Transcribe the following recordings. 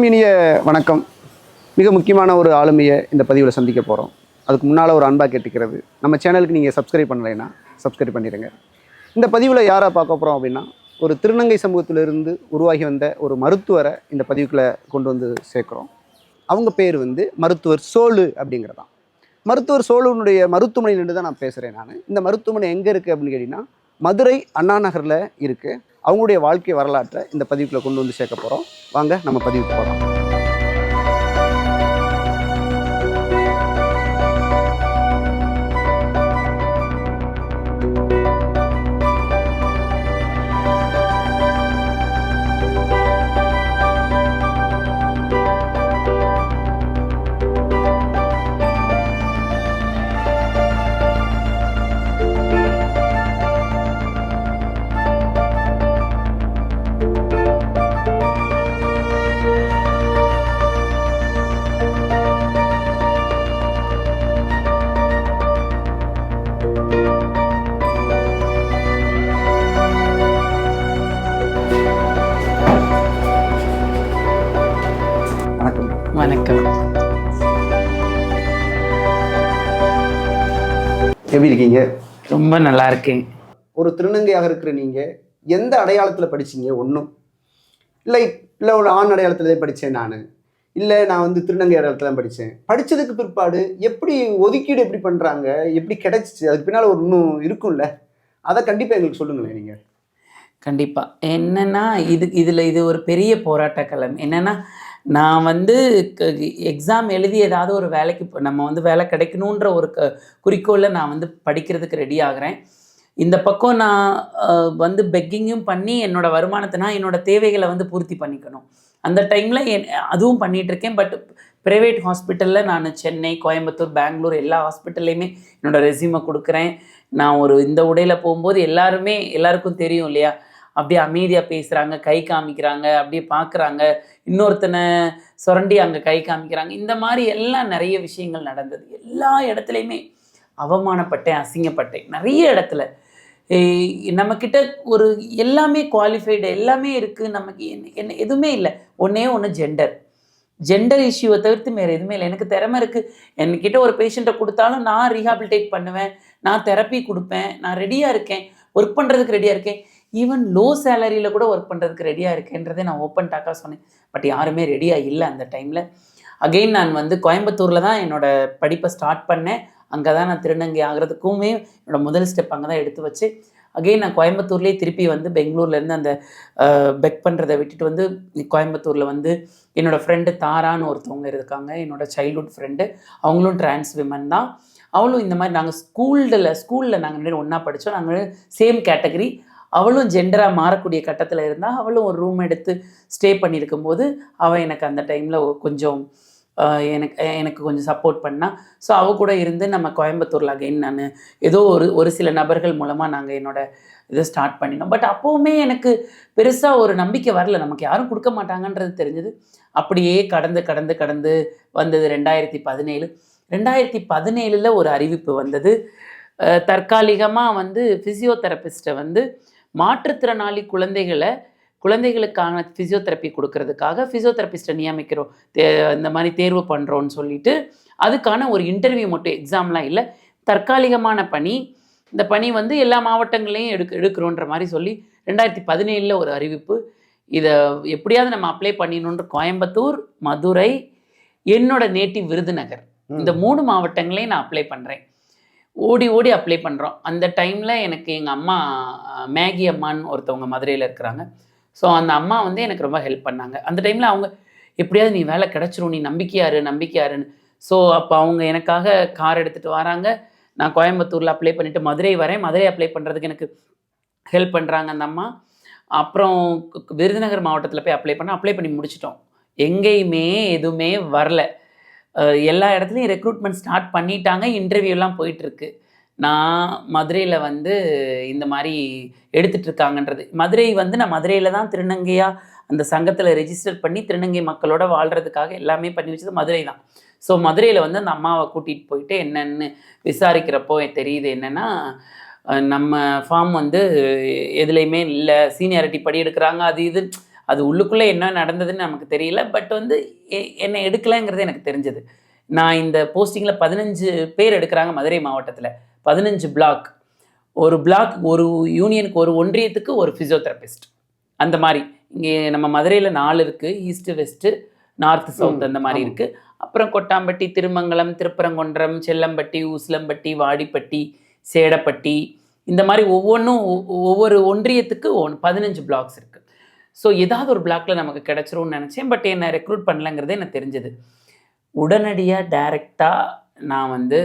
இனிய வணக்கம். மிக முக்கியமான ஒரு ஆளுமையை இந்த பதிவில் சந்திக்க போகிறோம். அதுக்கு முன்னால் ஒரு அன்பாக கேட்டுக்கிறது, நம்ம சேனலுக்கு நீங்கள் சப்ஸ்கிரைப் பண்ணலைன்னா சப்ஸ்கிரைப் பண்ணிடுங்க. இந்த பதிவில் யாராக பார்க்க போகிறோம் அப்படின்னா, ஒரு திருநங்கை சமூகத்திலிருந்து உருவாகி வந்த ஒரு மருத்துவரை இந்த பதிவுக்குள்ளே கொண்டு வந்து சேர்க்குறோம். அவங்க பேர் மருத்துவர் சோலு அப்படிங்கிறதான். மருத்துவர் சோலுனுடைய மருத்துவமனையிலிருந்து தான் நான் பேசுகிறேன். இந்த மருத்துவமனை எங்கே இருக்குது அப்படின்னு கேட்டிங்கன்னா, மதுரை அண்ணா நகரில் இருக்குது. அவங்களுடைய வாழ்க்கை வரலாற்றை இந்த பதிவுக்குள்ளே கொண்டு வந்து சேர்க்க போகிறோம். வாங்க நம்ம பதிவுக்கு போகலாம். வணக்கம். எப்படி இருக்கீங்க? ரொம்ப நல்லா இருக்கேன். ஒரு திருநங்கையாக இருக்கிற நீங்கள் எந்த அடையாளத்தில் படிச்சீங்க? ஒன்றும் இல்லை ஒரு ஆண் அடையாளத்தில் படித்தேன் நான் திருநங்கை அடையாளத்தில் தான் படித்தேன். படித்ததுக்கு பிற்பாடு எப்படி ஒதுக்கீடு எப்படி பண்ணுறாங்க, எப்படி கிடைச்சிச்சு, அதுக்கு பின்னால் ஒரு இன்னும் இருக்கும்ல, அதை கண்டிப்பாக எங்களுக்கு சொல்லுங்களேன். நீங்கள் கண்டிப்பாக என்னென்னா இது ஒரு பெரிய போராட்ட களம். என்னென்னா நான் எக்ஸாம் எழுதி ஏதாவது ஒரு வேலைக்கு நம்ம வேலை கிடைக்கணுன்ற ஒரு குறிக்கோளில் நான் படிக்கிறதுக்கு ரெடி ஆகிறேன். இந்த பக்கம் நான் பெக்கிங்கும் பண்ணி என்னோடய வருமானத்தை நான் என்னோடய தேவைகளை பூர்த்தி பண்ணிக்கணும். அந்த டைமில் அதுவும் பண்ணிகிட்ருக்கேன். பட் ப்ரைவேட் ஹாஸ்பிட்டலில் நான் சென்னை, கோயம்புத்தூர், பெங்களூர் எல்லா ஹாஸ்பிட்டல்லையுமே என்னோடய ரெஸ்யூமை கொடுக்குறேன். நான் இந்த உடையில் போகும்போது எல்லாருக்கும் தெரியும் இல்லையா, அப்படியே அமைதியாக பேசுகிறாங்க, கை காமிக்கிறாங்க, அப்படியே பார்க்குறாங்க, இன்னொருத்தனை சுரண்டி அங்கே கை காமிக்கிறாங்க. இந்த மாதிரி எல்லாம் நிறைய விஷயங்கள் நடந்தது. எல்லா இடத்துலையுமே அவமானப்பட்டேன், அசிங்கப்பட்டேன். நிறைய இடத்துல நம்மக்கிட்ட ஒரு எல்லாமே குவாலிஃபைடு எல்லாமே இருக்குது, நமக்கு என்ன எதுவுமே இல்லை. ஒன்று ஜெண்டர் இஷ்யூவை தவிர்த்து வேறு எதுவுமே இல்லை. எனக்கு திறமை இருக்குது, என்கிட்ட ஒரு பேஷண்ட்டை கொடுத்தாலும் நான் ரீஹாபிலிட்டேட் பண்ணுவேன், நான் தெரப்பி கொடுப்பேன், நான் ரெடியாக இருக்கேன், ஒர்க் பண்ணுறதுக்கு ரெடியாக இருக்கேன். ஈவன் லோ சேலரியில் கூட ஒர்க் பண்ணுறதுக்கு ரெடியாக இருக்கேன்றதை நான் ஓப்பன் டாக்காக சொன்னேன். பட் யாருமே ரெடியாக இல்லை அந்த டைமில். அகெயின் நான் கோயம்புத்தூரில் தான் என்னோடய படிப்பை ஸ்டார்ட் பண்ணேன். அங்கே தான் நான் திருநங்கை ஆகிறதுக்குமே என்னோடய முதல் ஸ்டெப் அங்கே தான் எடுத்து வச்சு அகெயின் நான் கோயம்புத்தூர்லேயே திருப்பி பெங்களூர்லேருந்து அந்த பெக் பண்ணுறதை விட்டுட்டு கோயம்புத்தூரில் என்னோடய ஃப்ரெண்டு தாரான்னு ஒருத்தவங்க இருக்காங்க, என்னோடய சைல்ட்ஹுட் ஃப்ரெண்டு. அவங்களும் டிரான்ஸ் விமன் தான். அவளும் இந்த மாதிரி நாங்கள் ஸ்கூலில் நாங்கள் முன்னாடி ஒன்றா படித்தோம். நாங்கள் சேம் கேட்டகரி. அவளும் ஜெண்டராக மாறக்கூடிய கட்டத்தில் இருந்தால் அவளும் ஒரு ரூம் எடுத்து ஸ்டே பண்ணியிருக்கும்போது அவள் எனக்கு அந்த டைமில் கொஞ்சம் எனக்கு கொஞ்சம் சப்போர்ட் பண்ணால். ஸோ அவள் கூட இருந்து நம்ம கோயம்புத்தூரில் அகைன் நான் ஏதோ ஒரு சில நபர்கள் மூலமாக நாங்கள் என்னோடய இதை ஸ்டார்ட் பண்ணினோம். பட் அப்போவுமே எனக்கு பெருசாக ஒரு நம்பிக்கை வரல, நமக்கு யாரும் கொடுக்க மாட்டாங்கன்றது தெரிஞ்சது. அப்படியே கடந்து வந்தது 2017 ஒரு அறிவிப்பு வந்தது. தற்காலிகமாக ஃபிசியோதெரபிஸ்ட்டை மாற்றுத்திறனாளி குழந்தைகளுக்கான ஃபிசியோதெரப்பி கொடுக்கறதுக்காக ஃபிசியோதெரபிஸ்ட்டை நியமிக்கிறோம், இந்த மாதிரி தேர்வு பண்ணுறோன்னு சொல்லிட்டு அதுக்கான ஒரு இன்டர்வியூ மட்டும், எக்ஸாம்லாம் இல்லை, தற்காலிகமான பணி. இந்த பணி எல்லா மாவட்டங்களையும் எடுக்கிறோன்ற மாதிரி சொல்லி 2017 ஒரு அறிவிப்பு. இதை எப்படியாவது நம்ம அப்ளை பண்ணிடணுன்ற கோயம்புத்தூர், மதுரை, என்னோட நேட்டிவ் விருதுநகர், இந்த 3 மாவட்டங்களையும் நான் அப்ளை பண்ணுறேன். ஓடி அப்ளை பண்ணுறோம். அந்த டைமில் எனக்கு எங்கள் அம்மா மேகி அம்மான்னு ஒருத்தவங்க மதுரையில் இருக்கிறாங்க. ஸோ அந்த அம்மா எனக்கு ரொம்ப ஹெல்ப் பண்ணாங்க. அந்த டைமில் அவங்க எப்படியாவது நீ வேலை கிடச்சிரும், நீ நம்பிக்கையாருன்னு. ஸோ அப்போ அவங்க எனக்காக கார் எடுத்துகிட்டு வராங்க. நான் கோயம்புத்தூரில் அப்ளை பண்ணிவிட்டு மதுரை வரேன். மதுரை அப்ளை பண்ணுறதுக்கு எனக்கு ஹெல்ப் பண்ணுறாங்க அந்த அம்மா. அப்புறம் விருதுநகர் மாவட்டத்தில் போய் அப்ளை பண்ணி முடிச்சிட்டோம். எங்கேயுமே எதுவுமே வரல. எல்லா இடத்துலையும் ரெக்ரூட்மெண்ட் ஸ்டார்ட் பண்ணிட்டாங்க, இன்டர்வியூலாம் போயிட்டுருக்கு. நான் மதுரையில் இந்த மாதிரி எடுத்துகிட்ருக்காங்கன்றது மதுரை நான் மதுரையில் தான் திருநங்கையாக அந்த சங்கத்தில் ரெஜிஸ்டர் பண்ணி திருநங்கை மக்களோட வாழ்கிறதுக்காக எல்லாமே பண்ணி வச்சது மதுரை தான். ஸோ மதுரையில் அந்த அம்மாவை கூட்டிகிட்டு போயிட்டு என்னென்னு விசாரிக்கிறப்போ தெரியுது என்னென்னா, நம்ம ஃபார்ம் எதுலேயுமே இல்லை, சீனியாரிட்டி படி எடுக்கிறாங்க, அது இது அது உள்ளுக்குள்ளே என்ன நடந்ததுன்னு நமக்கு தெரியல. பட் வந்து என்னை எடுக்கலைங்கிறது எனக்கு தெரிஞ்சது. நான் இந்த போஸ்டிங்கில் 15 பேர் எடுக்கிறாங்க மதுரை மாவட்டத்தில். 15 பிளாக். ஒரு பிளாக், ஒரு யூனியனுக்கு, ஒரு ஒன்றியத்துக்கு ஒரு ஃபிசியோதெரபிஸ்ட். அந்த மாதிரி இங்கே நம்ம மதுரையில் 4 இருக்குது. ஈஸ்ட்டு, வெஸ்ட்டு, நார்த்து, சவுத் அந்த மாதிரி இருக்குது. அப்புறம் கொட்டாம்பட்டி, திருமங்கலம், திருப்பரங்குன்றம், செல்லம்பட்டி, உசிலம்பட்டி, வாடிப்பட்டி, சேடப்பட்டி, இந்த மாதிரி ஒவ்வொன்றும் ஒவ்வொரு ஒன்றியத்துக்கு 15 பிளாக்ஸ் இருக்குது. ஸோ ஏதாவது ஒரு பிளாக்ல நமக்கு கிடச்சிரும்னு நினச்சேன். பட் என்னை ரெக்ரூட் பண்ணலங்கிறது எனக்கு தெரிஞ்சது. உடனடியாக டைரெக்டாக நான் வந்து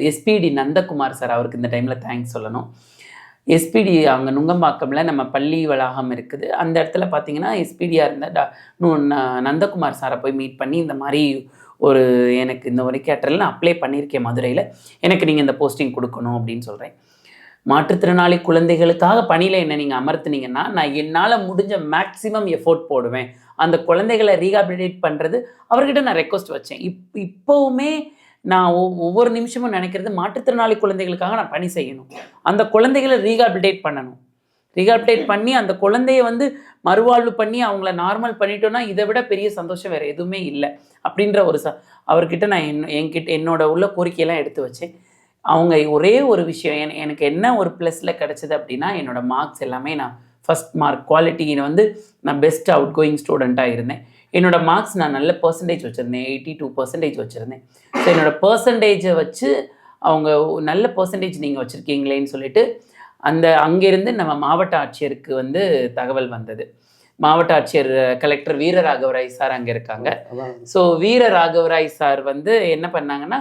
எஸ்பிடி நந்தகுமார் சார், அவருக்கு இந்த டைமில் தேங்க்ஸ் சொல்லணும். எஸ்பிடி அங்கே நுங்கம்பாக்கமில் நம்ம பள்ளி வளாகம் இருக்குது. அந்த இடத்துல பார்த்தீங்கன்னா எஸ்பிடியாக இருந்த நந்தகுமார் சாரை போய் மீட் பண்ணி, இந்த மாதிரி ஒரு எனக்கு இந்த ஒரு கேட்டரில் நான் அப்ளை பண்ணியிருக்கேன் மதுரையில், எனக்கு நீங்கள் இந்த போஸ்டிங் கொடுக்கணும் அப்படின்னு சொல்கிறேன். மாற்றுத்திறனாளி குழந்தைகளுக்காக பணியில் என்ன நீங்கள் அமர்த்துனீங்கன்னா நான் என்னால் முடிஞ்ச மேக்ஸிமம் எஃபோர்ட் போடுவேன். அந்த குழந்தைகளை ரீஹாபிலிட்டேட் பண்ணுறது அவர்கிட்ட நான் ரெக்வஸ்ட் வச்சேன். இப்போவுமே நான் ஒவ்வொரு நிமிஷமும் நினைக்கிறது மாற்றுத்திறனாளி குழந்தைகளுக்காக நான் பணி செய்யணும். அந்த குழந்தைகளை ரீஹாபிலிட்டேட் பண்ணணும். ரீஹாபிலிட்டேட் பண்ணி அந்த குழந்தைய வந்து மறுவாழ்வு பண்ணி அவங்கள நார்மல் பண்ணிட்டோன்னா இதை விட பெரிய சந்தோஷம் வேறு எதுவுமே இல்லை அப்படின்ற ஒரு அவர்கிட்ட நான் என்னோட உள்ள கோரிக்கையெல்லாம் எடுத்து வச்சேன். அவங்க ஒரே ஒரு விஷயம் எனக்கு என்ன ஒரு ப்ளஸில் கிடச்சிது அப்படின்னா, என்னோடய மார்க்ஸ் எல்லாமே நான் ஃபஸ்ட் மார்க் குவாலிட்டியில் வந்து நான் பெஸ்ட் அவுட் கோயிங் ஸ்டூடெண்ட்டாக இருந்தேன். என்னோடய மார்க்ஸ் நான் நல்ல பர்சன்டேஜ் வச்சுருந்தேன். 82% வச்சுருந்தேன். ஸோ என்னோடய பர்சன்டேஜை வச்சு அவங்க நல்ல பர்சன்டேஜ் நீங்கள் வச்சுருக்கீங்களேன்னு சொல்லிட்டு அங்கேருந்து நம்ம மாவட்ட ஆட்சியருக்கு வந்து தகவல் வந்தது. மாவட்ட ஆட்சியர் கலெக்டர் வீரராகவராய் சார் அங்கே இருக்காங்க. ஸோ வீரராகவராய் சார் வந்து என்ன பண்ணாங்கன்னா,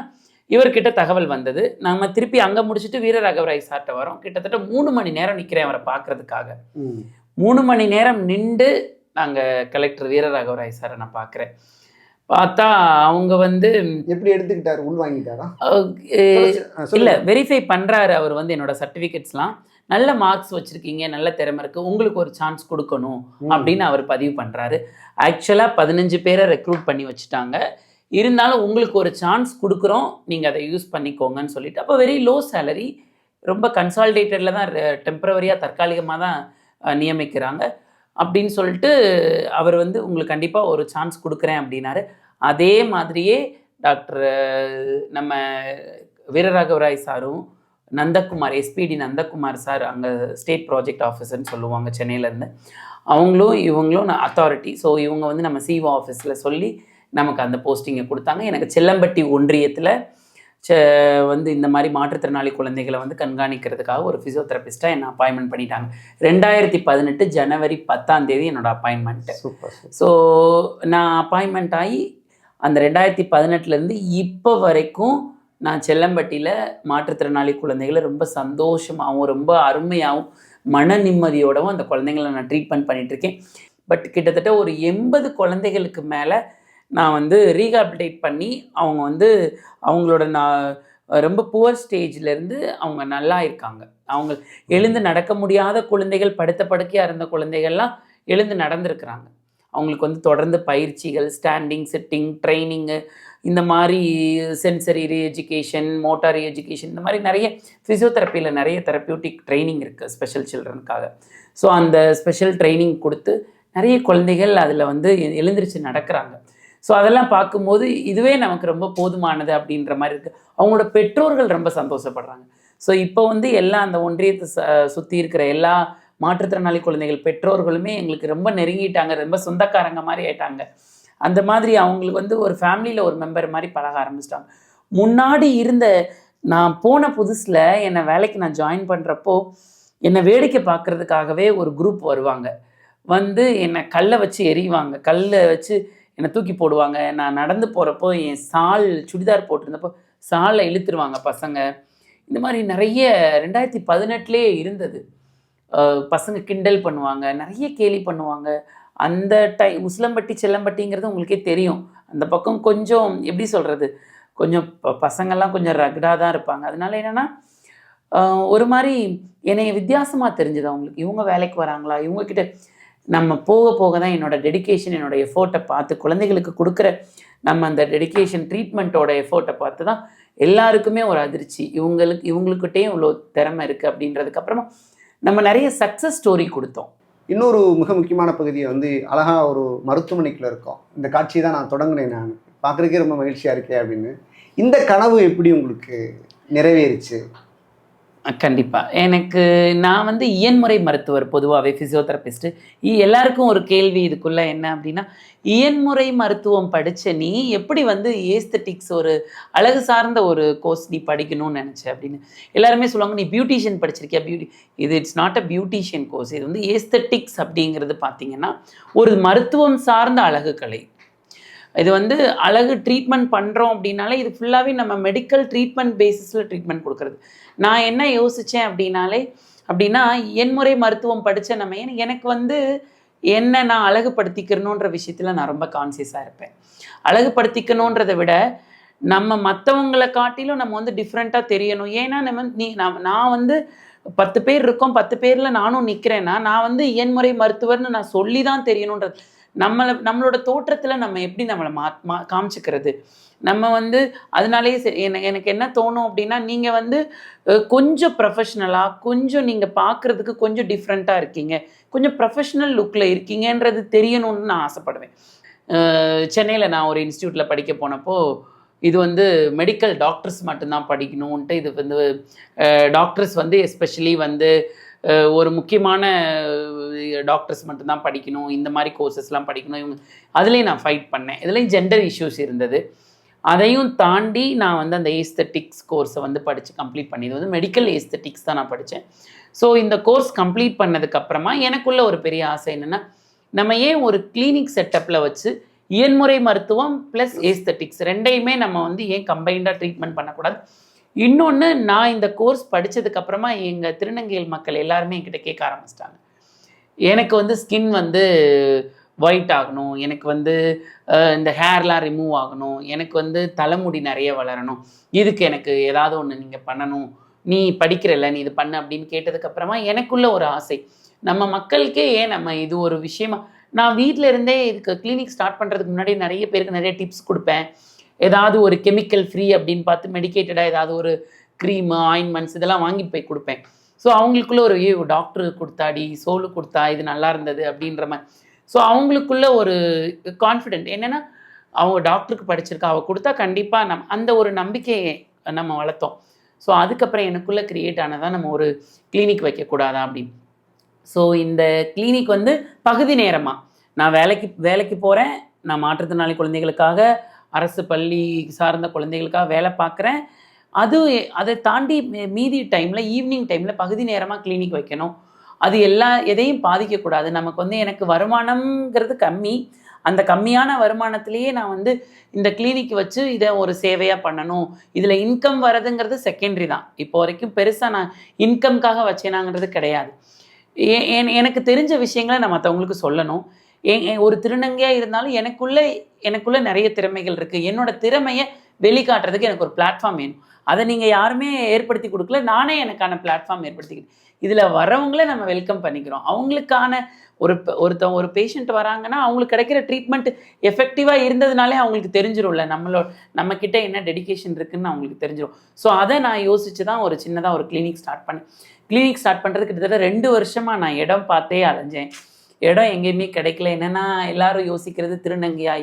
இவர்கிட்ட தகவல் வந்தது. நம்ம திருப்பி அங்கே முடிச்சுட்டு வீரராகவராய் சார்கிட்ட வரோம். கிட்டத்தட்ட 3 மணி நேரம் நிற்கிறேன் அவரை பார்க்கறதுக்காக. 3 மணி நேரம் நின்று நாங்கள் கலெக்டர் வீரராகவராய் சாரை நான் பார்க்குறேன். பார்த்தா அவங்க வந்து எப்படி எடுத்துக்கிட்டாரு, உள் வாங்கிட்டாரா? இல்லை, வெரிஃபை பண்ணுறாரு அவர் வந்து என்னோடய சர்டிஃபிகேட்ஸ்லாம். நல்ல மார்க்ஸ் வச்சுருக்கீங்க, நல்ல திறமை இருக்குது, உங்களுக்கு ஒரு சான்ஸ் கொடுக்கணும் அப்படின்னு அவர் பதிவு பண்ணுறாரு. ஆக்சுவலாக 15 பேரை ரெக்ரூட் பண்ணி வச்சுட்டாங்க. இருந்தாலும் உங்களுக்கு ஒரு சான்ஸ் கொடுக்குறோம், நீங்கள் அதை யூஸ் பண்ணிக்கோங்கன்னு சொல்லிட்டு, அப்போ வெரி லோ சேலரி, ரொம்ப கன்சால்டேட்டடில் தான், டெம்பரவரியாக தற்காலிகமாக தான் நியமிக்கிறாங்க அப்படின்னு சொல்லிட்டு அவர் வந்து உங்களுக்கு கண்டிப்பாக ஒரு சான்ஸ் கொடுக்குறேன் அப்படின்னாரு. அதே மாதிரியே டாக்டர் நம்ம வீரராகவராய் சாரும் நந்தகுமார், எஸ்பிடி நந்தகுமார் சார், அங்கே ஸ்டேட் ப்ராஜெக்ட் ஆஃபீஸர்னு சொல்லுவாங்க சென்னையிலேருந்து, அவங்களும் இவங்களும் அத்தாரிட்டி. ஸோ இவங்க வந்து நம்ம சிஓ ஆஃபீஸில் சொல்லி நமக்கு அந்த போஸ்டிங்கை கொடுத்தாங்க. எனக்கு செல்லம்பட்டி ஒன்றியத்தில் வந்து இந்த மாதிரி மாற்றுத்திறனாளி குழந்தைகளை வந்து கண்காணிக்கிறதுக்காக ஒரு ஃபிசியோதெரபிஸ்ட்டாக என்னை அப்பாயின்மெண்ட் பண்ணிட்டாங்க. 2018 ஜனவரி 10 என்னோட அப்பாயின்மெண்ட்டு. ஸோ நான் அப்பாயின்மெண்ட் ஆகி அந்த 2018 இப்போ வரைக்கும் நான் செல்லம்பட்டியில் மாற்றுத்திறனாளி குழந்தைகளை ரொம்ப சந்தோஷமாகவும் ரொம்ப அருமையாகவும் மன நிம்மதியோடவும் அந்த குழந்தைங்களை நான் ட்ரீட்மெண்ட் பண்ணிகிட்ருக்கேன். பட் கிட்டத்தட்ட ஒரு 80 குழந்தைகளுக்கு மேலே நான் வந்து ரீஹாபிலிட்டேட் பண்ணி அவங்க வந்து அவங்களோட ரொம்ப புவர் ஸ்டேஜ்லேருந்து அவங்க நல்லா இருக்காங்க. அவங்க எழுந்து நடக்க முடியாத குழந்தைகள், படுத்த படுக்கையாக இருந்த குழந்தைகள்லாம் எழுந்து நடந்துருக்குறாங்க. அவங்களுக்கு வந்து தொடர்ந்து பயிற்சிகள், ஸ்டாண்டிங், சிட்டிங், ட்ரைனிங்கு, இந்த மாதிரி சென்சரி ரீஎஜுகேஷன், மோட்டார் ரீஎஜுகேஷன், இந்த மாதிரி நிறைய ஃபிசியோதெரப்பியில் நிறைய தெரப்பியூட்டிக் ட்ரைனிங் இருக்குது ஸ்பெஷல் சில்ட்ரனுக்காக. ஸோ அந்த ஸ்பெஷல் ட்ரைனிங் கொடுத்து நிறைய குழந்தைகள் அதில் வந்து எழுந்திரிச்சு நடக்கிறாங்க. ஸோ அதெல்லாம் பார்க்கும்போது இதுவே நமக்கு ரொம்ப போதுமானது அப்படின்ற மாதிரி இருக்குது. அவங்களோட பெற்றோர்கள் ரொம்ப சந்தோஷப்படுறாங்க. ஸோ இப்போ வந்து எல்லா அந்த ஒன்றியத்தை சுற்றி இருக்கிற எல்லா மாற்றுத்திறனாளி குழந்தைகள் பெற்றோர்களுமே எங்களுக்கு ரொம்ப நெருங்கிட்டாங்க, ரொம்ப சொந்தக்காரங்க மாதிரி ஆயிட்டாங்க. அந்த மாதிரி அவங்களுக்கு வந்து ஒரு ஃபேமிலியில் ஒரு மெம்பர் மாதிரி பழக ஆரம்பிச்சிட்டாங்க. முன்னாடி இருந்த நான் போன புதுசில் என்னை வேலைக்கு நான் ஜாயின் பண்ணுறப்போ என்னை வேடிக்கை பார்க்குறதுக்காகவே ஒரு குரூப் வருவாங்க. வந்து என்னை கல்லை வச்சு எறிவாங்க, கல்லை வச்சு என்னை தூக்கி போடுவாங்க. நான் நடந்து போகிறப்போ என் சுடிதார் போட்டிருந்தப்போ சாலை இழுத்துருவாங்க பசங்க. இந்த மாதிரி நிறைய 2018 இருந்தது. பசங்க கிண்டல் பண்ணுவாங்க, நிறைய கேலி பண்ணுவாங்க. அந்த உசிலம்பட்டி செல்லம்பட்டிங்கிறது உங்களுக்கே தெரியும். அந்த பக்கம் கொஞ்சம் எப்படி சொல்கிறது, கொஞ்சம் பசங்கள்லாம் கொஞ்சம் ரகடாக தான் இருப்பாங்க. அதனால என்னென்னா ஒரு மாதிரி என்னை வித்தியாசமாக தெரிஞ்சுது அவங்களுக்கு. இவங்க வேலைக்கு வராங்களா, இவங்கக்கிட்ட நம்ம போக போக தான் என்னோடய டெடிக்கேஷன், என்னோடய எஃபோர்ட்டை பார்த்து குழந்தைகளுக்கு கொடுக்குற நம்ம அந்த டெடிக்கேஷன் ட்ரீட்மெண்ட்டோட எஃபோர்ட்டை பார்த்து தான் எல்லாருக்குமே ஒரு அதிர்ச்சி, இவங்களுக்கிட்டேயும் இவ்வளோ திறமை இருக்குது அப்படின்றதுக்கப்புறமா நம்ம நிறைய சக்ஸஸ் ஸ்டோரி கொடுத்தோம். இன்னொரு மிக முக்கியமான பகுதியை வந்து அழகாக ஒரு மருத்துவமனைக்குள்ள இருக்கோம். இந்த காட்சியை தான் நான் தொடங்கினேன். நான் பார்க்குறதுக்கே ரொம்ப மகிழ்ச்சியாக இருக்கேன் அப்படின்னு. இந்த கனவு எப்படி உங்களுக்கு நிறைவேறிச்சு? கண்டிப்பா. நான் வந்து இயன்முறை மருத்துவர் பொதுவாவே ஃபிசியோதெரபிஸ்ட்டு. எல்லாருக்கும் ஒரு கேள்வி இதுக்குள்ள என்ன அப்டின்னா, இயன்முறை மருத்துவம் படிச்ச நீ எப்படி வந்து ஏஸ்தெட்டிக்ஸ் ஒரு அழகு சார்ந்த ஒரு கோர்ஸ் நீ படிக்கணும்னு நெனச்ச அப்படின்னு. எல்லாருமே சொல்லுவாங்க, "நீ பியூட்டிஷியன் படிச்சிருக்கியா?" It's not a beautician course. இது வந்து ஏஸ்தெட்டிக்ஸ் அப்படிங்கிறது பார்த்தீங்கன்னா, ஒரு மருத்துவம் சார்ந்த அழகு கலை. இது வந்து அழகு ட்ரீட்மெண்ட் பண்ணுறோம் அப்படின்னாலே இது ஃபுல்லாகவே நம்ம மெடிக்கல் ட்ரீட்மெண்ட் பேசிஸில் ட்ரீட்மெண்ட் கொடுக்குறது. நான் என்ன யோசித்தேன் அப்படின்னா என்முறை மருத்துவம் படித்த நம்ம எனக்கு வந்து என்ன நான் அழகுபடுத்திக்கிறணுன்ற விஷயத்தில் நான் ரொம்ப கான்சியஸாக இருப்பேன். அழகுபடுத்திக்கணுன்றதை விட நம்ம மற்றவங்களை காட்டிலும் நம்ம வந்து டிஃப்ரெண்ட்டாக தெரியணும். ஏன்னா நான் வந்து 10 பேர் இருக்கோம், 10 பேரில் நானும் நிற்கிறேன்னா நான் வந்து இயன்முறை மருத்துவர்னு நான் சொல்லி தான் தெரியணுன்றது. நம்மளோட தோற்றத்தில் நம்ம எப்படி நம்மளை காமிச்சிக்கிறது. நம்ம வந்து அதனாலேயே சரி எனக்கு என்ன தோணும் அப்படின்னா, நீங்கள் வந்து கொஞ்சம் ப்ரொஃபஷ்னலாக கொஞ்சம் நீங்கள் பார்க்குறதுக்கு கொஞ்சம் டிஃப்ரெண்ட்டாக இருக்கீங்க, கொஞ்சம் ப்ரொஃபஷ்னல் லுக்கில் இருக்கீங்கன்றது தெரியணும்னு நான் ஆசைப்படுவேன். சென்னையில் நான் ஒரு இன்ஸ்டியூட்டில் படிக்க போனப்போ இது வந்து மெடிக்கல் டாக்டர்ஸ் மட்டும்தான் படிக்கணுன்ட்டு, இது வந்து டாக்டர்ஸ் வந்து எஸ்பெஷலி வந்து ஒரு முக்கியமான டாக்டர்ஸ் மட்டும்தான் படிக்கணும், இந்த மாதிரி கோர்சஸ்லாம் படிக்கணும். அதுலேயும் நான் ஃபைட் பண்ணேன். இதுலேயும் ஜெண்டர் இஷ்யூஸ் இருந்தது. அதையும் தாண்டி நான் வந்து அந்த ஏஸ்தெட்டிக்ஸ் கோர்ஸை வந்து படித்து கம்ப்ளீட் பண்ணி, இது வந்து மெடிக்கல் ஏஸ்தெட்டிக்ஸ் தான் நான் படித்தேன். ஸோ இந்த கோர்ஸ் கம்ப்ளீட் பண்ணதுக்கப்புறமா எனக்குள்ள ஒரு பெரிய ஆசை என்னென்னா, நம்ம ஏன் ஒரு கிளினிக் செட்டப்பில் வச்சு இயன்முறை மருத்துவம் ப்ளஸ் ஏஸ்தெட்டிக்ஸ் ரெண்டையுமே நம்ம வந்து ஏன் கம்பைண்டாக ட்ரீட்மெண்ட் பண்ணக்கூடாது. இன்னொன்று, நான் இந்த கோர்ஸ் படித்ததுக்கப்புறமா எங்கள் திருநங்கையில் மக்கள் எல்லாருமே என்கிட்ட கேட்க ஆரம்பிச்சிட்டாங்க, எனக்கு வந்து ஸ்கின் வந்து ஒயிட் ஆகணும், எனக்கு வந்து இந்த ஹேர்லாம் ரிமூவ் ஆகணும், எனக்கு வந்து தலைமுடி நிறைய வளரணும், இதுக்கு எனக்கு ஏதாவது ஒன்று நீங்கள் பண்ணணும், நீ படிக்கிறல்ல நீ இது பண்ணு அப்படின்னு கேட்டதுக்கப்புறமா எனக்குள்ள ஒரு ஆசை, நம்ம மக்களுக்கே ஏன் நம்ம இது ஒரு விஷயமா. நான் வீட்டில் இருந்தே இதுக்கு கிளினிக் ஸ்டார்ட் பண்ணுறதுக்கு முன்னாடி நிறைய பேருக்கு நிறைய டிப்ஸ் கொடுப்பேன். ஏதாவது ஒரு கெமிக்கல் ஃப்ரீ அப்படின்னு பார்த்து மெடிக்கேட்டடாக ஏதாவது ஒரு க்ரீமு ஆயின்மெண்ட்ஸ் இதெல்லாம் வாங்கிட்டு போய் கொடுப்பேன். ஸோ அவங்களுக்குள்ள ஒரு டாக்டரு கொடுத்தாடி சோலு கொடுத்தா இது நல்லா இருந்தது அப்படின்ற மாதிரி. ஸோ அவங்களுக்குள்ள ஒரு கான்ஃபிடென்ட் என்னென்னா, அவங்க டாக்டருக்கு படிச்சிருக்கா, அவள் கொடுத்தா கண்டிப்பாக அந்த ஒரு நம்பிக்கையை நம்ம வளர்த்தோம். ஸோ அதுக்கப்புறம் எனக்குள்ளே க்ரியேட் ஆனதான் நம்ம ஒரு கிளினிக் வைக்கக்கூடாதா அப்படின்னு. ஸோ இந்த கிளினிக் வந்து பகுதி நேரமாக நான் வேலைக்கு போகிறேன். நான் மாற்றுத்திறனாளி குழந்தைகளுக்காக, அரசு பள்ளி சார்ந்த குழந்தைகளுக்காக வேலை பார்க்குறேன். அதை தாண்டி மீதி டைமில் ஈவினிங் டைமில் பகுதி நேரமாக கிளினிக் வைக்கணும். அது எதையும் பாதிக்கக்கூடாது. நமக்கு வந்து எனக்கு வருமானம்ங்கிறது கம்மி. அந்த கம்மியான வருமானத்திலேயே நான் வந்து இந்த கிளினிக் வச்சு இதை ஒரு சேவையாக பண்ணணும். இதில் இன்கம் வரதுங்கிறது செகண்டரி தான். இப்போ வரைக்கும் பெருசாக நான் இன்கம்காக வச்சேனாங்கிறது கிடையாது. எனக்கு தெரிஞ்ச விஷயங்களை நான் மற்றவங்களுக்கு சொல்லணும். ஒரு திருநங்கையாக இருந்தாலும் எனக்குள்ளே நிறைய திறமைகள் இருக்குது. என்னோட திறமையை வெளிக்காட்டுறதுக்கு எனக்கு ஒரு பிளாட்ஃபார்ம் வேணும். அதை நீங்கள் யாருமே ஏற்படுத்தி கொடுக்கல, நானே எனக்கான பிளாட்ஃபார்ம் ஏற்படுத்திக்கிட்டேன். இதில் வரவங்கள நம்ம வெல்கம் பண்ணிக்கிறோம். அவங்களுக்கான ஒரு பேஷண்ட் வராங்கன்னா அவங்களுக்கு கிடைக்கிற ட்ரீட்மெண்ட் எஃபெக்டிவாக இருந்ததுனாலே அவங்களுக்கு தெரிஞ்சிடும்ல, நம்மக்கிட்ட என்ன டெடிகேஷன் இருக்குதுன்னு அவங்களுக்கு தெரிஞ்சிடும். ஸோ அதை நான் யோசித்து தான் ஒரு சின்னதாக ஒரு கிளினிக் ஸ்டார்ட் பண்ணேன். கிளினிக் ஸ்டார்ட் பண்ணுறது கிட்டத்தட்ட 2 வருஷமாக நான் இடம் பார்த்தே அலைஞ்சேன். இடம் எங்கேயுமே கிடைக்கல. என்னென்னா எல்லாரும் யோசிக்கிறது, திருநங்கையா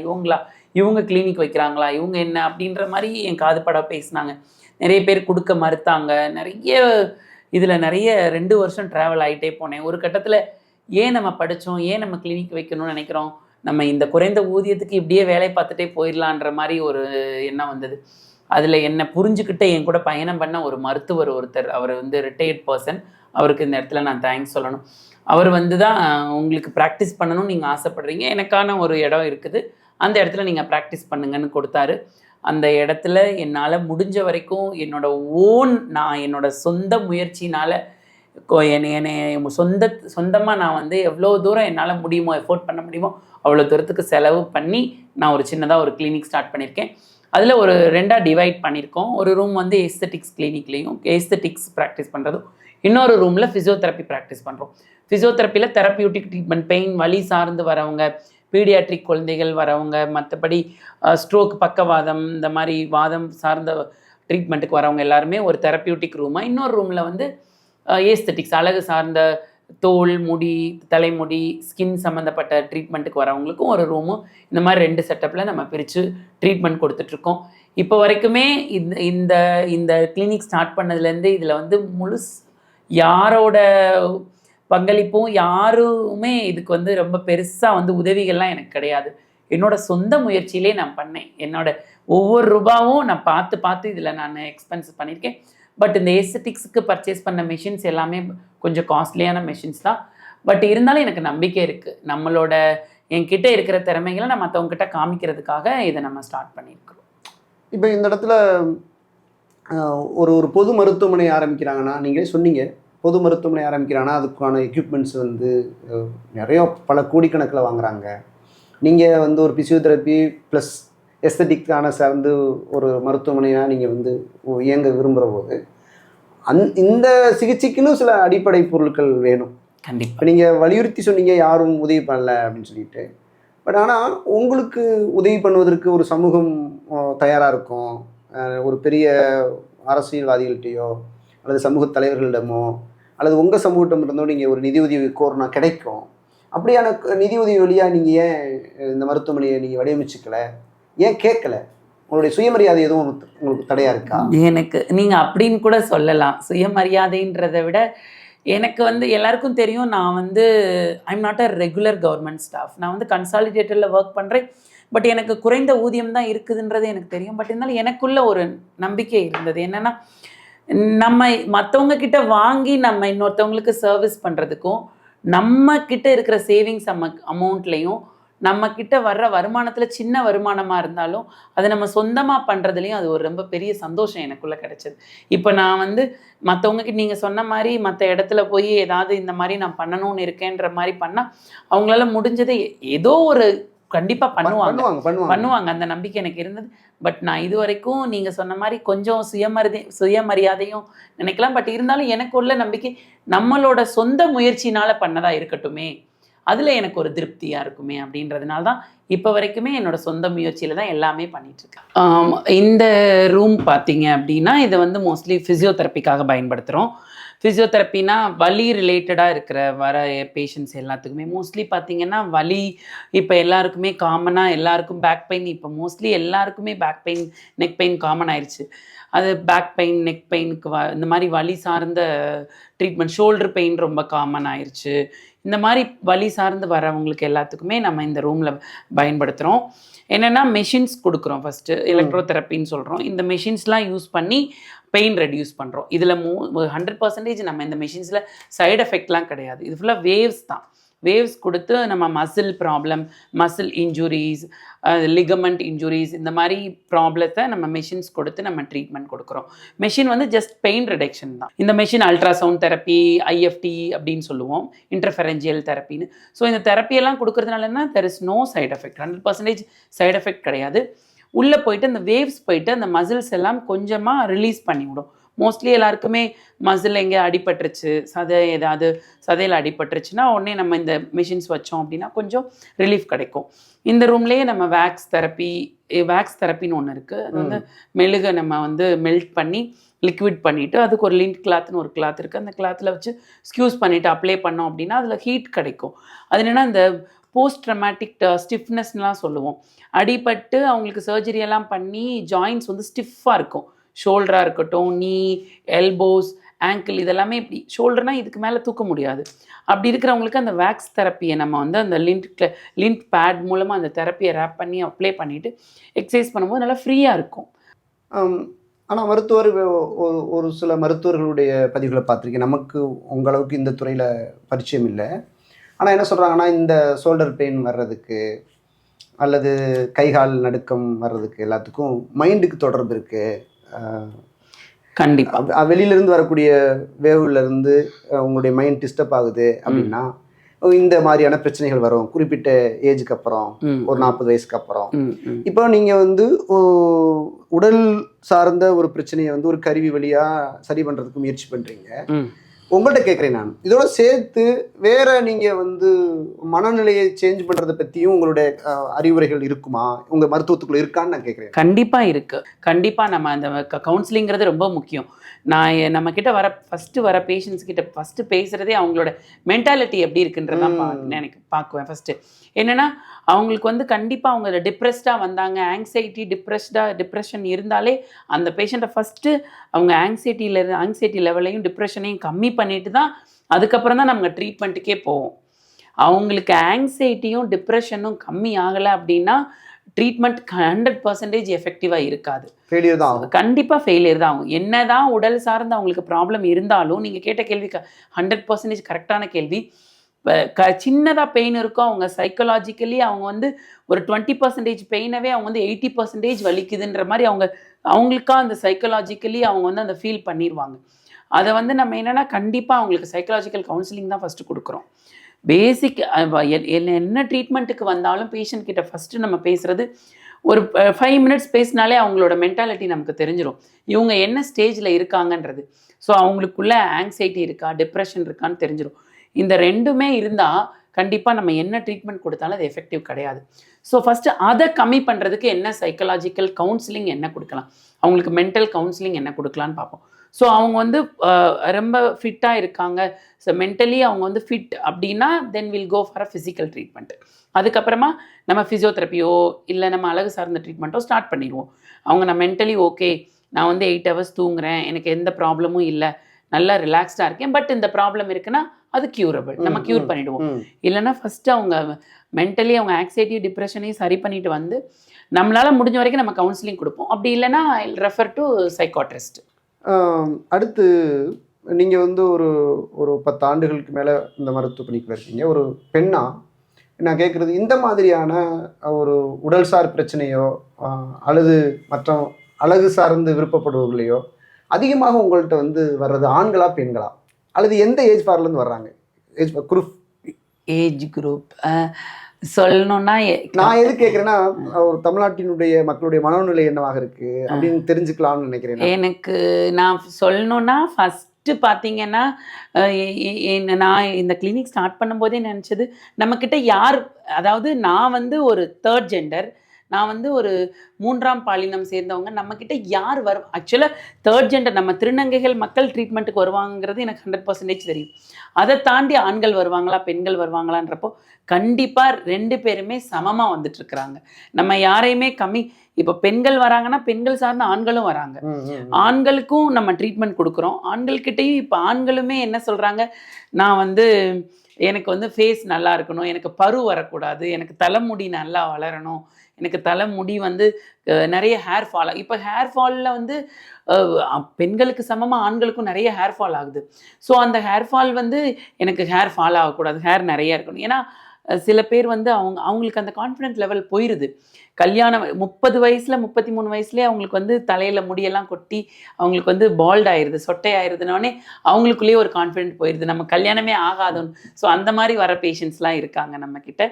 இவங்க கிளினிக் வைக்கிறாங்களா, இவங்க என்ன அப்படின்ற மாதிரி என் காதுபட பேசினாங்க. நிறைய பேர் கொடுக்க மறுத்தாங்க. நிறைய 2 வருஷம் ட்ராவல் ஆகிட்டே போனேன். ஒரு கட்டத்தில் ஏன் நம்ம படித்தோம், ஏன் நம்ம கிளினிக் வைக்கணும்னு நினைக்கிறோம், நம்ம இந்த குறைந்த ஊதியத்துக்கு இப்படியே வேலை பார்த்துட்டே போயிடலான்ற மாதிரி ஒரு எண்ணம் வந்தது. அதில் என்னை புரிஞ்சுக்கிட்ட என் கூட பயணம் பண்ண ஒரு மருத்துவர் ஒருத்தர், அவர் வந்து ரிட்டையர்ட் பர்சன். அவருக்கு இந்த இடத்துல நான் தேங்க்ஸ் சொல்லணும். அவர் வந்து தான், உங்களுக்கு ப்ராக்டிஸ் பண்ணணும்னு நீங்கள் ஆசைப்படுறீங்க, எனக்கான ஒரு இடம் இருக்குது, அந்த இடத்துல நீங்கள் ப்ராக்டிஸ் பண்ணுங்கன்னு கொடுத்தாரு. அந்த இடத்துல என்னால் முடிஞ்ச வரைக்கும் நான் என்னோட சொந்த முயற்சினால் சொந்தமாக நான் வந்து எவ்வளோ தூரம் என்னால் முடியுமோ, எஃபோர்ட் பண்ண முடியுமோ அவ்வளோ தூரத்துக்கு செலவு பண்ணி நான் ஒரு சின்னதாக ஒரு கிளினிக் ஸ்டார்ட் பண்ணியிருக்கேன். அதில் ஒரு 2ஆக டிவைட் பண்ணியிருக்கோம். ஒரு ரூம் வந்து ஏஸ்தெட்டிக்ஸ் கிளினிக்லேயும் ஏஸ்தெட்டிக்ஸ் ப்ராக்டிஸ் பண்ணுறதும், இன்னொரு ரூமில் ஃபிசியோதெரப்பி ப்ராக்டிஸ் பண்ணுறோம். ஃபிசியோதெரப்பியில் தெரப்பியூட்டிக் ட்ரீட்மெண்ட், பெயின் வலி சார்ந்து வரவங்க, பீடியாட்ரிக் குழந்தைகள் வரவங்க, மற்றபடி ஸ்ட்ரோக் பக்கவாதம் இந்த மாதிரி வாதம் சார்ந்த ட்ரீட்மெண்ட்டுக்கு வரவங்க எல்லாருமே ஒரு தெரப்பியூட்டிக் ரூமாக, இன்னொரு ரூமில் வந்து ஏஸ்தெட்டிக்ஸ் அழகு சார்ந்த தோல், முடி, தலைமுடி, ஸ்கின் சம்மந்தப்பட்ட ட்ரீட்மெண்ட்டுக்கு வரவங்களுக்கும் ஒரு ரூமும் இந்த மாதிரி 2 செட்டப்பில் நம்ம பிரித்து ட்ரீட்மெண்ட் கொடுத்துட்ருக்கோம். இப்போ வரைக்குமே இந்த இந்த இந்த கிளினிக் ஸ்டார்ட் பண்ணதுலேருந்து இதில் வந்து யாரோட பங்களிப்பும் யாருமே இதுக்கு வந்து ரொம்ப பெருசாக வந்து உதவிகள்லாம் எனக்கு கிடையாது. என்னோட சொந்த முயற்சியிலே நான் பண்ணேன். என்னோட ஒவ்வொரு ரூபாவும் நான் பார்த்து பார்த்து இதில் நான் எக்ஸ்பென்ஸ் பண்ணியிருக்கேன். பட் இந்த ஏஸ்தட்டிக்ஸுக்கு பர்ச்சேஸ் பண்ண மெஷின்ஸ் எல்லாமே கொஞ்சம் காஸ்ட்லியான மெஷின்ஸ் தான். பட் இருந்தாலும் எனக்கு நம்பிக்கை இருக்குது. நம்மளோட என்கிட்ட இருக்கிற திறமைகளை நான் மற்றவங்ககிட்ட காமிக்கிறதுக்காக இதை நம்ம ஸ்டார்ட் பண்ணியிருக்கிறோம். இப்போ இந்த இடத்துல ஒரு பொது மருத்துவமனை ஆரம்பிக்கிறாங்கன்னா, நீங்களே சொன்னீங்க, பொது மருத்துவமனை ஆரம்பிக்கிறாங்கன்னா அதுக்கான எக்யூப்மெண்ட்ஸ் வந்து நிறைய பல கோடிக்கணக்கில் வாங்குறாங்க. நீங்கள் வந்து ஒரு பிசியோதெரப்பி ப்ளஸ் எஸ்தட்டிக்கான சார்ந்து ஒரு மருத்துவமனையாக நீங்கள் வந்து இயங்க விரும்புகிற போது இந்த சிகிச்சைக்குன்னு சில அடிப்படை பொருட்கள் வேணும். கண்டிப்பாக. இப்போ நீங்கள் வலியுறுத்தி சொன்னீங்க யாரும் உதவி பண்ணல அப்படின்னு சொல்லிட்டு. பட் ஆனால் உங்களுக்கு உதவி பண்ணுவதற்கு ஒரு சமூகம் தயாராக இருக்கும். ஒரு பெரிய அரசியல்வாதிகள்கிட்டையோ அல்லது சமூக தலைவர்களிடமோ அல்லது உங்கள் சமூகத்திடமிருந்தோ நீங்கள் ஒரு நிதி உதவி கோரினா கிடைக்கும். அப்படியான நிதி உதவி வழியாக நீங்கள் ஏன் இந்த மருத்துவமனையை நீங்கள் வடிவமைச்சிக்கல, ஏன் கேட்கல? உங்களுடைய சுயமரியாதை எதுவும் உங்களுக்கு தடையாக இருக்கா? எனக்கு நீங்கள் அப்படின்னு கூட சொல்லலாம். சுயமரியாதைன்றதை விட எனக்கு வந்து எல்லாருக்கும் தெரியும், நான் வந்து I'm not a regular government staff. நான் வந்து கன்சாலிடேட்டரில் ஒர்க் பண்ணுறேன். பட் எனக்கு குறைந்த ஊதியம் தான் இருக்குதுன்றது எனக்கு தெரியும். பட் இருந்தாலும் எனக்குள்ள ஒரு நம்பிக்கை இருந்தது. என்னென்னா, நம்ம மற்றவங்க கிட்ட வாங்கி நம்ம இன்னொருத்தவங்களுக்கு சர்வீஸ் பண்ணுறதுக்கும், நம்ம கிட்ட இருக்கிற சேவிங்ஸ் அமௌண்ட்லேயும் நம்ம கிட்ட வர்ற வருமானத்தில் சின்ன வருமானமாக இருந்தாலும் அதை நம்ம சொந்தமாக பண்ணுறதுலையும் அது ஒரு ரொம்ப பெரிய சந்தோஷம் எனக்குள்ளே கிடைச்சது. இப்போ நான் வந்து மற்றவங்ககிட்ட நீங்கள் சொன்ன மாதிரி மற்ற இடத்துல போய் ஏதாவது இந்த மாதிரி நான் பண்ணணும்னு இருக்கேன்ற மாதிரி பண்ணால் அவங்களால முடிஞ்சதை ஏதோ ஒரு கண்டிப்பாக பண்ணுவாங்க. அந்த நம்பிக்கை எனக்கு இருந்தது. பட் நான் இது வரைக்கும் நீங்கள் சொன்ன மாதிரி கொஞ்சம் சுயமரியாதையும் நினைக்கலாம். பட் இருந்தாலும் எனக்கு உள்ள நம்பிக்கை நம்மளோட சொந்த முயற்சினால் பண்ணதாக இருக்கட்டுமே, அதில் எனக்கு ஒரு திருப்தியாக இருக்குமே அப்படின்றதுனால தான் இப்போ வரைக்குமே என்னோட சொந்த முயற்சியில் தான் எல்லாமே பண்ணிகிட்ருக்கேன். இந்த ரூம் பார்த்தீங்க அப்படின்னா இதை வந்து மோஸ்ட்லி ஃபிசியோதெரப்பிக்காக பயன்படுத்துகிறோம். ஃபிசியோதெரப்பினா வலி ரிலேட்டடாக இருக்கிற வர பேஷண்ட்ஸ் எல்லாத்துக்குமே மோஸ்ட்லி பார்த்திங்கன்னா வலி இப்போ எல்லாருக்குமே காமனாக எல்லாருக்கும் பேக் பெயின், இப்போ மோஸ்ட்லி எல்லாருக்குமே back pain, neck pain common ஆயிடுச்சு. அது பேக் பெயின், நெக் பெயினுக்கு இந்த மாதிரி வலி சார்ந்த ட்ரீட்மெண்ட், ஷோல்டர் பெயின் ரொம்ப காமன் ஆயிடுச்சு. இந்த மாதிரி வலி சார்ந்து வரவங்களுக்கு எல்லாத்துக்குமே நம்ம இந்த ரூமில் பயன்படுத்துகிறோம். என்னென்னா மெஷின்ஸ் கொடுக்குறோம். ஃபஸ்ட்டு எலக்ட்ரோதெரப்பின்னு சொல்கிறோம். இந்த மெஷின்ஸ்லாம் யூஸ் பண்ணி பெயின் ரெடியூஸ் பண்ணுறோம். இதில் 100% நம்ம இந்த மெஷின்ஸில் சைடு எஃபெக்ட்லாம் கிடையாது. இது ஃபுல்லாக வேவ்ஸ் தான். வேவ்ஸ் கொடுத்து நம்ம muscle problem, muscle injuries, ligament injuries, இந்த மாதிரி ப்ராப்ளத்தை நம்ம மெஷின்ஸ் கொடுத்து நம்ம ட்ரீட்மெண்ட் கொடுக்குறோம். மெஷின் வந்து ஜஸ்ட் பெயின் ரிடக்ஷன் தான். இந்த மெஷின் அல்ட்ராசவுண்ட் தெரப்பி, ஐஎஃப்டி அப்படின்னு சொல்லுவோம், இன்டர்ஃபெரன்ஜியல் தெரப்பின்னு. ஸோ இந்த தெரப்பியெல்லாம் கொடுக்குறதுனால என்ன, there is no side effect. 100% side effect கிடையாது. உள்ளே போயிட்டு அந்த வேவ்ஸ் போயிட்டு அந்த மசில்ஸ் எல்லாம் கொஞ்சமாக ரிலீஸ் பண்ணிவிடும். மோஸ்ட்லி எல்லாருக்குமே மசில் எங்கே அடிபட்டுருச்சு, சதையில் அடிபட்டுருச்சுன்னா உடனே நம்ம இந்த மிஷின்ஸ் வச்சோம் அப்படின்னா கொஞ்சம் ரிலீஃப் கிடைக்கும். இந்த ரூம்லேயே நம்ம வேக்ஸ் தெரப்பின்னு ஒன்று இருக்குது. அது வந்து மெழுகை நம்ம வந்து மெல்ட் பண்ணி லிக்விட் பண்ணிவிட்டு அதுக்கு ஒரு லிண்ட் கிளாத்னு ஒரு கிளாத் இருக்குது. அந்த கிளாத்தில் வச்சு ஸ்க்யூஸ் பண்ணிவிட்டு அப்ளை பண்ணோம் அப்படின்னா அதில் ஹீட் கிடைக்கும். அது என்னென்னா இந்த போஸ்ட் ட்ரமாட்டிக் ஸ்டிஃப்னஸ்லாம் சொல்லுவோம். அடிபட்டு அவங்களுக்கு சர்ஜரியெல்லாம் பண்ணி ஜாயின்ட்ஸ் வந்து ஸ்டிஃபாக இருக்கும். ஷோல்டராக இருக்கட்டும், நீ, எல்போஸ், ஆங்கிள், இதெல்லாமே இப்படி ஷோல்டர்னால் இதுக்கு மேலே தூக்க முடியாது. அப்படி இருக்கிறவங்களுக்கு அந்த வேக்ஸ் தெரப்பியை நம்ம வந்து அந்த லிண்ட் பேட் மூலமாக அந்த தெரப்பியை ரேப் பண்ணி அப்ளை பண்ணிவிட்டு எக்ஸசைஸ் பண்ணும்போது நல்லா ஃப்ரீயாக இருக்கும். ஆனால் ஒரு சில மருத்துவர்களுடைய பதிவுகளை பார்த்துருக்கேன். நமக்கு உங்களவுக்கு இந்த துறையில் பரிச்சயம் இல்லை. ஆனால் என்ன சொல்கிறாங்கன்னா, இந்த ஷோல்டர் பெயின் வர்றதுக்கு அல்லது கைகால் நடுக்கம் வர்றதுக்கு எல்லாத்துக்கும் மைண்டுக்கு தொடர்பு இருக்குது. கண்டிப்பாக வெளியிலேருந்து வரக்கூடிய வேவ்லேருந்து உங்களுடைய மைண்ட் டிஸ்டர்ப் ஆகுது அப்படின்னா இந்த மாதிரியான பிரச்சனைகள் வரும். குறிப்பிட்ட ஏஜுக்கு அப்புறம், ஒரு 40 வயசுக்கு அப்புறம். இப்போ நீங்கள் வந்து உடல் சார்ந்த ஒரு பிரச்சனையை வந்து ஒரு கருவி வழியாக சரி பண்ணுறதுக்கு முயற்சி பண்ணுறீங்க. உங்கள்கிட்ட கேட்குறேன் நான் இதோட சேர்த்து வேற நீங்கள் வந்து மனநிலையை சேஞ்ச் பண்ணுறதை பற்றியும் உங்களுடைய அறிவுரைகள் இருக்குமா உங்கள் மருத்துவத்துக்குள்ள இருக்கான்னு நான் கேட்குறேன். கண்டிப்பாக இருக்குது. கண்டிப்பாக நம்ம அந்த கவுன்சிலிங்கிறது ரொம்ப முக்கியம். நம்மக்கிட்ட ஃபஸ்ட்டு வர பேஷண்ட்ஸ் கிட்ட ஃபஸ்ட்டு பேசுகிறதே அவங்களோட மென்டாலிட்டி எப்படி இருக்குன்றதான் எனக்கு பார்க்குவேன். ஃபஸ்ட்டு என்னென்னா அவங்களுக்கு வந்து கண்டிப்பாக அவங்க டிப்ரெஸ்டாக வந்தாங்க, டிப்ரெஷன் இருந்தாலே அந்த பேஷண்ட்டை ஃபஸ்ட்டு அவங்க ஆங்ஸைட்டி லெவலையும் டிப்ரெஷனையும் கம்மி பண்ணிட்டு தான் அதுக்கப்புறம் தான் நம்ம ட்ரீட்மெண்ட்டுக்கே போவோம். அவங்களுக்கு ஆங்ஸைட்டியும் டிப்ரெஷனும் கம்மி ஆகலை அப்படின்னா ட்ரீட்மெண்ட் 100% எஃபெக்டிவாக இருக்காது. ஃபெயிலியர் தான் ஆகும். கண்டிப்பாக ஃபெயிலியர் தான் ஆகும். என்னதான் உடல் சார்ந்து அவங்களுக்கு ப்ராப்ளம் இருந்தாலும் நீங்கள் கேட்ட கேள்வி 100% கரெக்டான கேள்வி. சின்னதாக பெயின் இருக்கும், அவங்க சைக்கலாஜிக்கலி அவங்க வந்து ஒரு 20% பெயினவே அவங்க வந்து 80% வலிக்குதுன்ற மாதிரி அவங்களுக்கா அந்த சைக்கலாஜிக்கலி அவங்க வந்து அந்த ஃபீல் பண்ணிடுவாங்க. அதை வந்து நம்ம என்னென்னா கண்டிப்பாக அவங்களுக்கு சைக்கலாஜிக்கல் கவுன்சிலிங் தான் ஃபஸ்ட்டு கொடுக்குறோம். பேசிக் என்ன ட்ரீட்மெண்ட்டுக்கு வந்தாலும் பேஷண்ட் கிட்ட ஃபஸ்ட்டு நம்ம பேசுகிறது ஒரு 5 minutes பேசினாலே அவங்களோட மென்டாலிட்டி நமக்கு தெரிஞ்சிடும், இவங்க என்ன ஸ்டேஜில் இருக்காங்கன்றது. ஸோ அவங்களுக்குள்ள ஆங்ஸைட்டி இருக்கா, டிப்ரெஷன் இருக்கான்னு தெரிஞ்சிடும். இந்த ரெண்டுமே இருந்தால் கண்டிப்பாக நம்ம என்ன ட்ரீட்மெண்ட் கொடுத்தாலும் அது எஃபெக்டிவ் கிடையாது. ஸோ ஃபஸ்ட்டு அதை கம்மி பண்ணுறதுக்கு என்ன சைக்கலாஜிக்கல் கவுன்சிலிங் என்ன கொடுக்கலாம், அவங்களுக்கு மென்டல் கவுன்சிலிங் என்ன கொடுக்கலான்னு பார்ப்போம். ஸோ அவங்க வந்து ரொம்ப ஃபிட்டாக இருக்காங்க, ஸோ மென்டலி அவங்க வந்து ஃபிட் அப்படின்னா then will go for a physical treatment. அதுக்கப்புறமா நம்ம ஃபிசியோதெரப்பியோ இல்லை நம்ம அழகு சார்ந்த ட்ரீட்மெண்ட்டோ ஸ்டார்ட் பண்ணிடுவோம். நான் மென்டலி ஓகே, நான் வந்து 8 hours தூங்குறேன், எனக்கு எந்த ப்ராப்ளமும் இல்லை, நல்லா ரிலாக்ஸ்டாக இருக்கேன், பட் இந்த ப்ராப்ளம் இருக்குன்னா அது க்யூரபிள், நம்ம க்யூர் பண்ணிவிடுவோம். இல்லைன்னா ஃபஸ்ட்டு அவங்க மென்டலி அவங்க ஆங்ஸைட்டி டிப்ரெஷனையும் சரி பண்ணிட்டு வந்து நம்மளால் முடிஞ்ச வரைக்கும் நம்ம கவுன்சிலிங் கொடுப்போம். அப்படி இல்லைன்னா ஐ ரெஃபர் டு சைக்காட்ரிஸ்ட். அடுத்து நீங்கள் வந்து ஒரு 10 ஆண்டுகளுக்கு மேலே இந்த மருத்துவ பணிக்கு இருக்கீங்க. ஒரு பெண்ணா நான் கேட்குறது, இந்த மாதிரியான ஒரு உடல்சார் பிரச்சனையோ அல்லது மற்ற அழகு சார்ந்து விருப்பப்படுவர்களையோ அதிகமாக உங்கள்கிட்ட வந்து வர்றது ஆண்களா பெண்களா, அல்லது எந்த ஏஜ் பார்லேருந்து வர்றாங்க? ஏஜ் குரூப் சொல்லணும்னா நான் எது கேட்குறேன்னா, ஒரு தமிழ்நாட்டினுடைய மக்களுடைய மனநிலை என்னவாக இருக்குது அப்படின்னு தெரிஞ்சுக்கலாம்னு நினைக்கிறேன். எனக்கு நான் சொல்லணும்னா ஃபஸ்ட்டு பார்த்தீங்கன்னா நான் இந்த கிளினிக் ஸ்டார்ட் பண்ணும்போதே நினச்சது நம்மக்கிட்ட யார், அதாவது நான் வந்து ஒரு 3rd ஜெண்டர், நான் வந்து ஒரு 3ஆம் பாலினம் சேர்ந்தவங்க, நம்மக்கிட்ட யார் வரும். ஆக்சுவலாக 3rd ஜெண்டர் நம்ம திருநங்கைகள் மக்கள் ட்ரீட்மெண்ட்டுக்கு வருவாங்கிறது எனக்கு 100% தெரியும். அதை தாண்டி ஆண்கள் வருவாங்களா பெண்கள் வருவாங்களான்றப்போ கண்டிப்பாக 2 பேருமே சமமாக வந்துட்டுருக்குறாங்க. நம்ம யாரையுமே கம்மி, இப்போ பெண்கள் வராங்கன்னா பெண்கள் சார்ந்த ஆண்களும் வராங்க, ஆண்களுக்கும் நம்ம ட்ரீட்மெண்ட் கொடுக்குறோம். ஆண்கள்கிட்டையும் இப்போ ஆண்களுமே என்ன சொல்கிறாங்க, நான் வந்து எனக்கு வந்து ஃபேஸ் நல்லா இருக்கணும், எனக்கு பரு வரக்கூடாது, எனக்கு தலைமுடி நல்லா வளரணும், எனக்கு தலைமுடி வந்து நிறைய ஹேர் ஃபால். இப்போ ஹேர் ஃபாலில் வந்து பெண்களுக்கு சமமாக ஆண்களுக்கும் நிறைய ஹேர் ஃபால் ஆகுது. ஸோ அந்த ஹேர் ஃபால் வந்து எனக்கு ஹேர் ஃபால் ஆகக்கூடாது, ஹேர் நிறைய இருக்கணும். ஏன்னா சில பேர் வந்து அவங்களுக்கு அந்த கான்ஃபிடென்ட் லெவல் போயிடுது. கல்யாணம் 30 வயசில் 33 வயசுலேயே அவங்களுக்கு வந்து தலையில் முடியெல்லாம் கொட்டி அவங்களுக்கு வந்து பால்ட் ஆயிடுது, சொட்டை ஆயிடுதுனோடனே அவங்களுக்குள்ளேயே ஒரு கான்ஃபிடென்ட் போயிடுது, நம்ம கல்யாணமே ஆகாதுன்னு. ஸோ அந்த மாதிரி வர பேஷண்ட்ஸ்லாம் இருக்காங்க நம்மக்கிட்ட.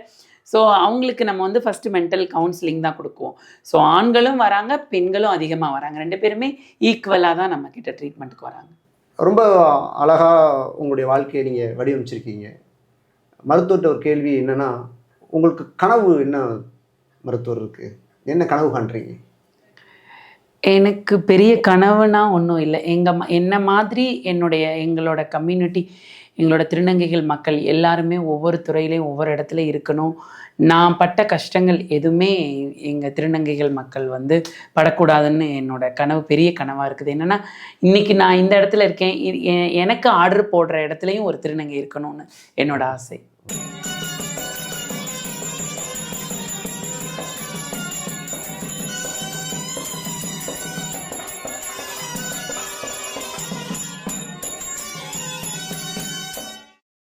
ஸோ அவங்களுக்கு நம்ம வந்து ஃபஸ்ட்டு மென்டல் கவுன்சிலிங் தான் கொடுக்குவோம். ஸோ ஆண்களும் வராங்க பெண்களும் அதிகமாக வராங்க, 2 பேருமே ஈக்குவலாக தான் நம்மக்கிட்ட ட்ரீட்மெண்ட்டுக்கு வராங்க. ரொம்ப அழகாக உங்களுடைய வாழ்க்கையை நீங்கள் வடிவமைச்சிருக்கீங்க. மருத்துவர்கிட்ட ஒரு கேள்வி என்னென்னா, உங்களுக்கு கனவு என்ன மருத்துவர் இருக்குது, என்ன கனவு காண்றீங்க? எனக்கு பெரிய கனவுனா ஒன்றும் இல்லை. என்ன மாதிரி எங்களோட கம்யூனிட்டி, எங்களோட திருநங்கைகள் மக்கள் எல்லாருமே ஒவ்வொரு துறையிலையும் ஒவ்வொரு இடத்துல இருக்கணும். நான் பட்ட கஷ்டங்கள் எதுவுமே எங்கள் திருநங்கைகள் மக்கள் வந்து படக்கூடாதுன்னு என்னோட கனவு, பெரிய கனவாக இருக்குது. என்னென்னா இன்றைக்கி நான் இந்த இடத்துல இருக்கேன், எனக்கு ஆர்டர் போடுற இடத்துலையும் ஒரு திருநங்கை இருக்கணும்னு என்னோட ஆசை.